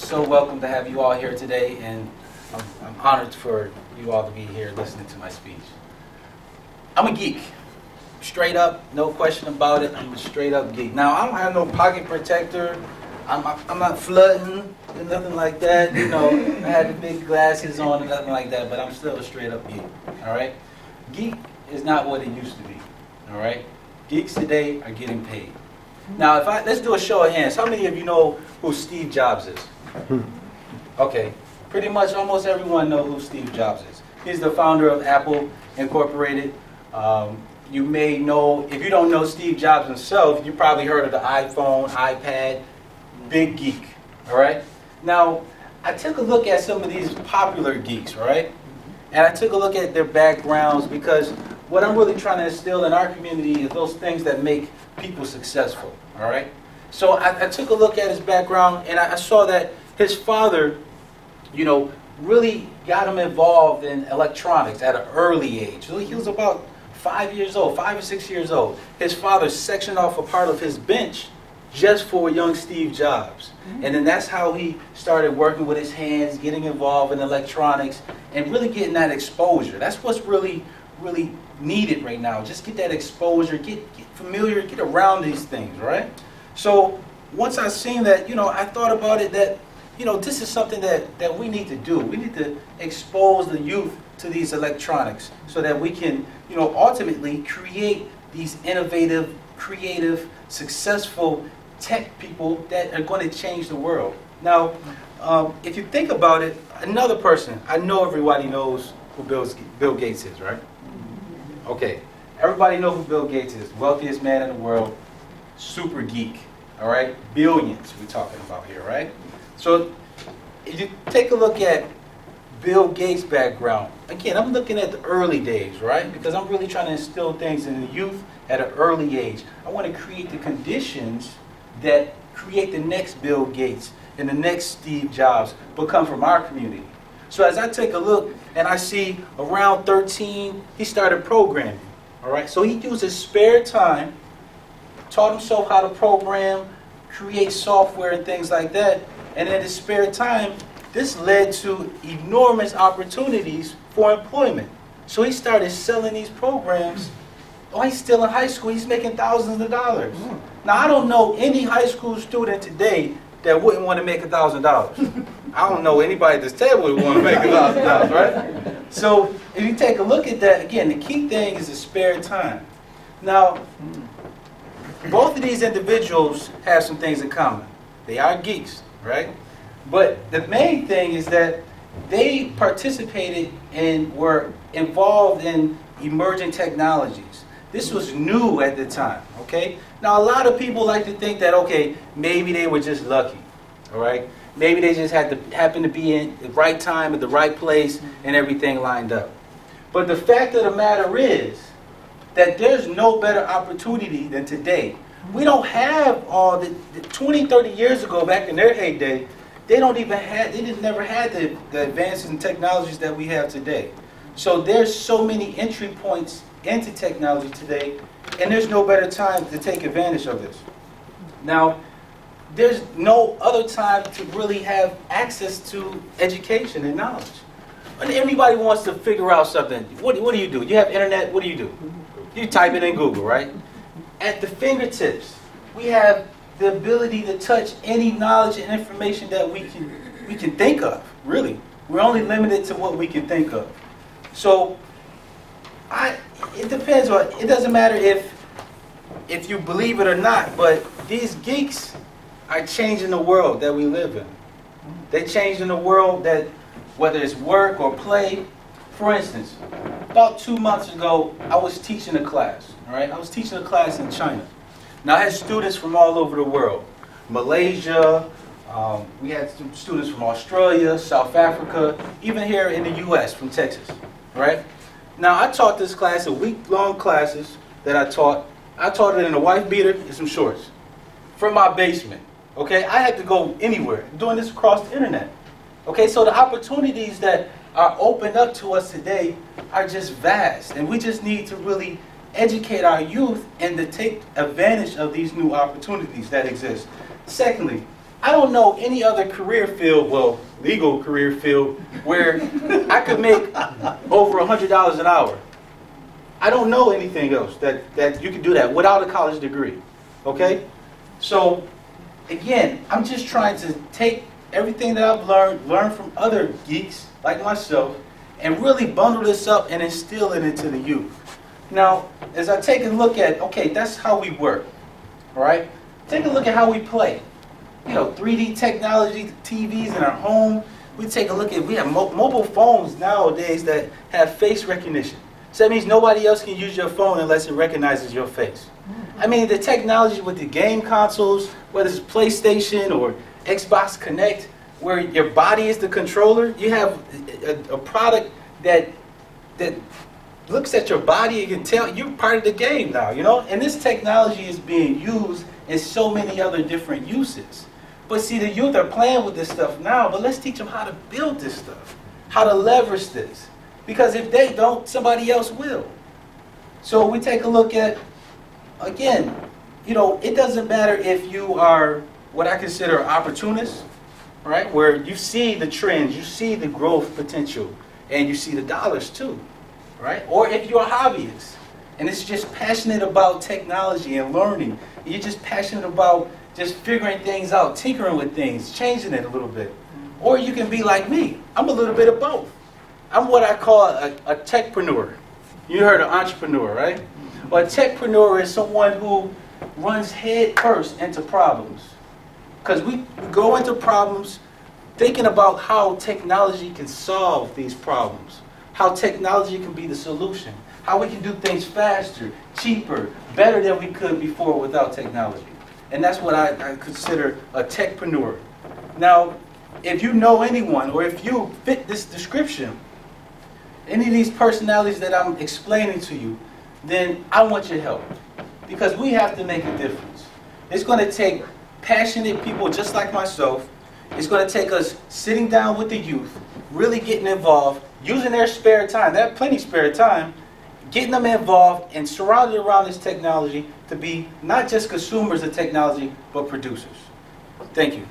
so welcome to have you all here today, and I'm honored for you all to be here listening to my speech. I'm a geek. Straight up, no question about it, I'm a straight up geek. Now, I don't have no pocket protector. I'm not flooding and nothing like that. You know, I had the big glasses on and nothing like that, but I'm still a straight up geek. All right? Geek is not what it used to be. All right? Geeks today are getting paid. Now, let's do a show of hands. How many of you know who Steve Jobs is? Okay, pretty much almost everyone knows who Steve Jobs is. He's the founder of Apple Incorporated. You may know, if you don't know Steve Jobs himself, you probably heard of the iPhone, iPad, big geek, all right? Now, I took a look at some of these popular geeks, right? And I took a look at their backgrounds because what I'm really trying to instill in our community is those things that make people successful, all right? So I took a look at his background, and I saw that his father, you know, really got him involved in electronics at an early age. He was about 5 years old, 5 or 6 years old. His father sectioned off a part of his bench just for young Steve Jobs. And then that's how he started working with his hands, getting involved in electronics, and really getting that exposure. That's what's really needed right now. Just get that exposure, get familiar, get around these things, right? So once I seen that, you know, I thought about it that, you know, this is something that we need to do. We need to expose the youth to these electronics so that we can, you know, ultimately create these innovative, creative, successful tech people that are going to change the world. Now, if you think about it, another person, I know everybody knows who Bill Gates is, right? Okay, everybody knows who Bill Gates is, wealthiest man in the world, super geek, all right? Billions we're talking about here, right? So if you take a look at Bill Gates' background, again, I'm looking at the early days, right? Because I'm really trying to instill things in the youth at an early age. I want to create the conditions that create the next Bill Gates and the next Steve Jobs, but come from our community. So as I take a look and I see around 13, he started programming, all right? So he used his spare time, taught himself how to program, create software and things like that, and in his spare time, this led to enormous opportunities for employment. So he started selling these programs. Oh, he's still in high school. He's making thousands of dollars. Now, I don't know any high school student today that wouldn't want to make $1,000. I don't know anybody at this table would want to make $1,000, right? So if you take a look at that, again, the key thing is the spare time. Now, both of these individuals have some things in common. They are geeks, right? But the main thing is that they participated and were involved in emerging technologies. This was new at the time, okay? Now, a lot of people like to think that, okay, maybe they were just lucky, all right? Maybe they just happened to be in the right time at the right place and everything lined up. But the fact of the matter is that there's no better opportunity than today. We don't have all the 20, 30 years ago, back in their heyday, they never had the advances in technologies that we have today. So there's so many entry points into technology today, and there's no better time to take advantage of this. Now, there's no other time to really have access to education and knowledge. When anybody wants to figure out something, what do you do? You have internet, what do? You type it in Google, right? At the fingertips, we have the ability to touch any knowledge and information that we can think of, really. We're only limited to what we can think of. So, it depends on, it doesn't matter if you believe it or not, but these geeks are changing the world that we live in. They're changing the world that, whether it's work or play. For instance, about 2 months ago, I was teaching a class, all right? I was teaching a class in China. Now, I had students from all over the world. Malaysia, we had students from Australia, South Africa, even here in the US, from Texas, right? Now, I taught this class, a week-long classes that I taught. I taught it in a wife beater and some shorts from my basement, okay? I had to go anywhere, doing this across the internet. Okay, so the opportunities that are opened up to us today are just vast, and we just need to really educate our youth and to take advantage of these new opportunities that exist. Secondly, I don't know any other career field, well, legal career field, where I could make over $100 an hour. I don't know anything else that you can do that without a college degree. Okay? So, again, I'm just trying to take everything that I've learned from other geeks like myself, and really bundle this up and instill it into the youth. Now, as I take a look at, okay, that's how we work, all right? Take a look at how we play. You know, 3D technology, TVs in our home. We take a look at, we have mobile phones nowadays that have face recognition. So that means nobody else can use your phone unless it recognizes your face. I mean, the technology with the game consoles, whether it's PlayStation or Xbox Connect, where your body is the controller, you have a product that looks at your body and can tell you're part of the game now, you know? And this technology is being used in so many other different uses. But see, the youth are playing with this stuff now, but let's teach them how to build this stuff, how to leverage this. Because if they don't, somebody else will. So we take a look at, again, you know, it doesn't matter if you are what I consider an opportunist, right? Where you see the trends, you see the growth potential, and you see the dollars too, right? Or if you're a hobbyist, and it's just passionate about technology and learning, and you're just passionate about just figuring things out, tinkering with things, changing it a little bit. Or you can be like me. I'm a little bit of both. I'm what I call a techpreneur. You heard of entrepreneur, right? Well, a techpreneur is someone who runs head first into problems. Because we go into problems thinking about how technology can solve these problems, how technology can be the solution, how we can do things faster, cheaper, better than we could before without technology. And that's what I consider a techpreneur. Now, if you know anyone, or if you fit this description, any of these personalities that I'm explaining to you, then I want your help. Because we have to make a difference. It's going to take passionate people just like myself. It's going to take us sitting down with the youth, really getting involved, using their spare time. They have plenty of spare time, getting them involved and surrounded around this technology to be not just consumers of technology, but producers. Thank you.